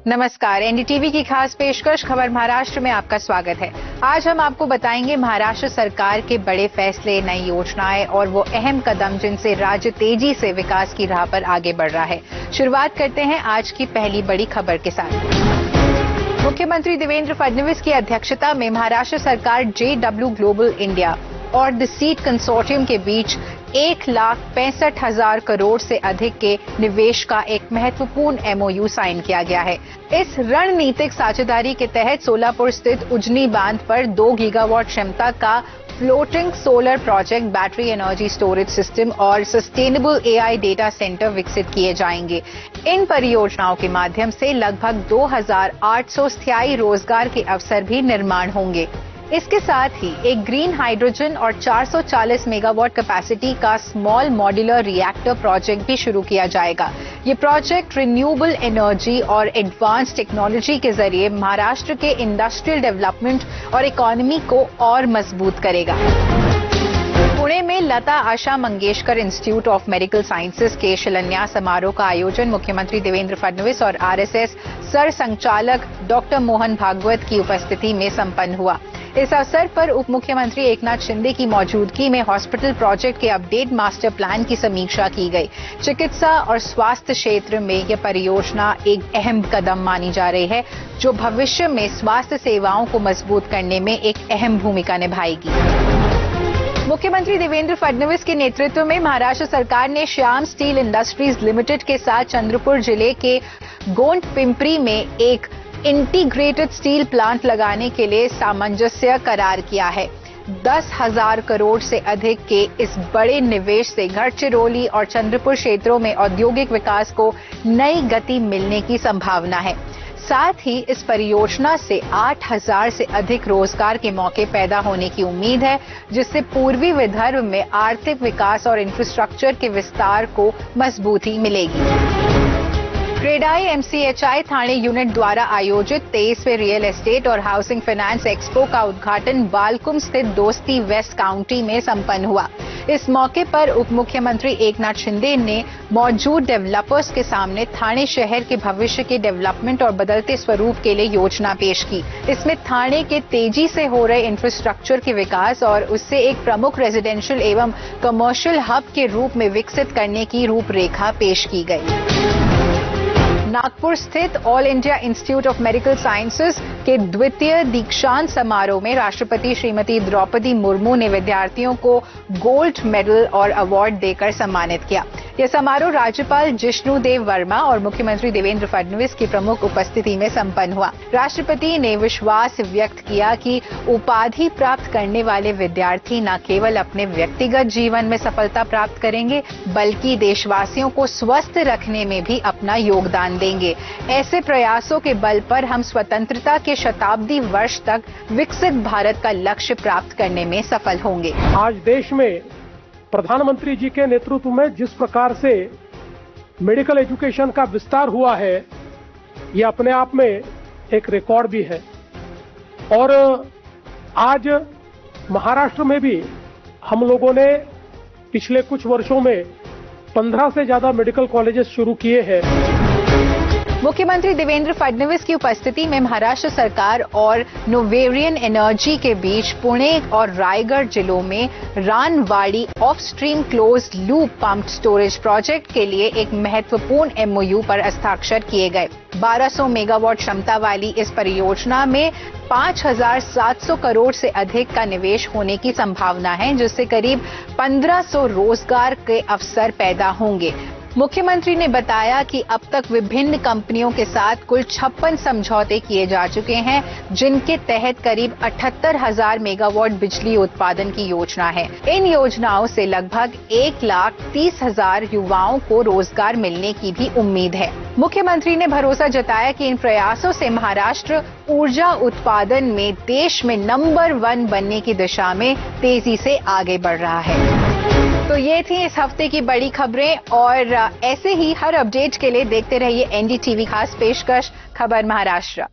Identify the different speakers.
Speaker 1: नमस्कार, एनडीटीवी की खास पेशकश खबर महाराष्ट्र में आपका स्वागत है। आज हम आपको बताएंगे महाराष्ट्र सरकार के बड़े फैसले, नई योजनाएं और वो अहम कदम जिनसे राज्य तेजी से विकास की राह पर आगे बढ़ रहा है। शुरुआत करते हैं आज की पहली बड़ी खबर के साथ। मुख्यमंत्री देवेंद्र फडणवीस की अध्यक्षता में महाराष्ट्र सरकार JW ग्लोबल इंडिया और द सीड कंसोर्टियम के बीच 1,65,000 करोड़ से अधिक के निवेश का एक महत्वपूर्ण MOU साइन किया गया है। इस रणनीतिक साझेदारी के तहत सोलापुर स्थित उजनी बांध पर 2 गीगावाट क्षमता का floating solar project, battery energy storage system और सस्टेनेबल AI डेटा सेंटर विकसित किए जाएंगे। इन परियोजनाओं के माध्यम से लगभग 2,800 स्थायी रोजगार के अवसर भी निर्माण होंगे। इसके साथ ही एक ग्रीन हाइड्रोजन और 440 मेगावाट कैपेसिटी का स्मॉल मॉड्यूलर रिएक्टर प्रोजेक्ट भी शुरू किया जाएगा। ये प्रोजेक्ट रिन्यूएबल एनर्जी और एडवांस टेक्नोलॉजी के जरिए महाराष्ट्र के इंडस्ट्रियल डेवलपमेंट और इकोनॉमी को और मजबूत करेगा। पुणे में Lata Asha Mangeshkar institute of medical sciences के शिलान्यास समारोह का आयोजन मुख्यमंत्री देवेंद्र फडणवीस और RSS सर संचालक डॉक्टर मोहन भागवत की उपस्थिति में संपन्न हुआ। इस अवसर पर उप मुख्यमंत्री एकनाथ शिंदे की मौजूदगी में हॉस्पिटल प्रोजेक्ट के अपडेट मास्टर प्लान की समीक्षा की गई। चिकित्सा और स्वास्थ्य क्षेत्र में यह परियोजना एक अहम कदम मानी जा रही है, जो भविष्य में स्वास्थ्य सेवाओं को मजबूत करने में एक अहम भूमिका निभाएगी। मुख्यमंत्री देवेंद्र फडणवीस के नेतृत्व में महाराष्ट्र सरकार ने श्याम स्टील इंडस्ट्रीज लिमिटेड के साथ चंद्रपुर जिले के गोंड पिंपरी में एक इंटीग्रेटेड स्टील प्लांट लगाने के लिए सामंजस्य करार किया है। 10,000 करोड़ से अधिक के इस बड़े निवेश से गढ़चिरौली और चंद्रपुर क्षेत्रों में औद्योगिक विकास को नई गति मिलने की संभावना है। साथ ही इस परियोजना से 8,000 से अधिक रोजगार के मौके पैदा होने की उम्मीद है, जिससे पूर्वी विदर्भ में आर्थिक विकास और इंफ्रास्ट्रक्चर के विस्तार को मजबूती मिलेगी। क्रेडाई MCHI थाने यूनिट द्वारा आयोजित 23वें रियल एस्टेट और हाउसिंग फाइनेंस एक्सपो का उद्घाटन बालकुम स्थित दोस्ती वेस्ट काउंटी में संपन्न हुआ। इस मौके पर उप मुख्यमंत्री एकनाथ शिंदे ने मौजूद डेवलपर्स के सामने थाने शहर के भविष्य के डेवलपमेंट और बदलते स्वरूप के लिए योजना पेश की। इसमें थाने के तेजी से हो रहे इंफ्रास्ट्रक्चर के विकास और उससे एक प्रमुख रेजिडेंशियल एवं कमर्शियल हब के रूप में विकसित करने की रूपरेखा पेश की गई। नागपुर स्थित all India institute of medical sciences के द्वितीय दीक्षांत समारोह में राष्ट्रपति श्रीमती द्रौपदी मुर्मू ने विद्यार्थियों को गोल्ड मेडल और अवार्ड देकर सम्मानित किया। यह समारोह राज्यपाल जिष्णुदेव वर्मा और मुख्यमंत्री देवेंद्र फडणवीस की प्रमुख उपस्थिति में संपन्न हुआ। राष्ट्रपति ने विश्वास व्यक्त किया कि उपाधि प्राप्त करने वाले विद्यार्थी न केवल अपने व्यक्तिगत जीवन में सफलता प्राप्त करेंगे, बल्कि देशवासियों को स्वस्थ रखने में भी अपना योगदान देंगे। ऐसे प्रयासों के बल पर हम स्वतंत्रता के शताब्दी वर्ष तक विकसित भारत का लक्ष्य प्राप्त करने में सफल होंगे।
Speaker 2: आज देश में प्रधानमंत्री जी के नेतृत्व में जिस प्रकार से मेडिकल एजुकेशन का विस्तार हुआ है, ये अपने आप में एक रिकॉर्ड भी है। और आज महाराष्ट्र में भी हम लोगों ने पिछले कुछ वर्षों में 15 से ज्यादा मेडिकल कॉलेजेस शुरू किए हैं।
Speaker 1: मुख्यमंत्री देवेंद्र फडणवीस की उपस्थिति में महाराष्ट्र सरकार और नोवेरियन एनर्जी के बीच पुणे और रायगढ़ जिलों में Ranwadi off stream closed loop pump storage project के लिए एक महत्वपूर्ण MOU पर हस्ताक्षर किए गए। 1200 मेगावाट क्षमता वाली इस परियोजना में 5,700 करोड़ से अधिक का निवेश होने की संभावना है, जिससे करीब 1,500 रोजगार के अवसर पैदा होंगे। मुख्यमंत्री ने बताया कि अब तक विभिन्न कंपनियों के साथ कुल 56 समझौते किए जा चुके हैं, जिनके तहत करीब 78,000 मेगावाट बिजली उत्पादन की योजना है। इन योजनाओं से लगभग 1,30,000 युवाओं को रोजगार मिलने की भी उम्मीद है। मुख्यमंत्री ने भरोसा जताया कि इन प्रयासों से महाराष्ट्र ऊर्जा उत्पादन में देश में नंबर 1 बनने की दिशा में तेजी से आगे बढ़ रहा है। तो ये थी इस हफ्ते की बड़ी खबरें और ऐसे ही हर अपडेट के लिए देखते रहिए NDTV खास पेशकश खबर महाराष्ट्र।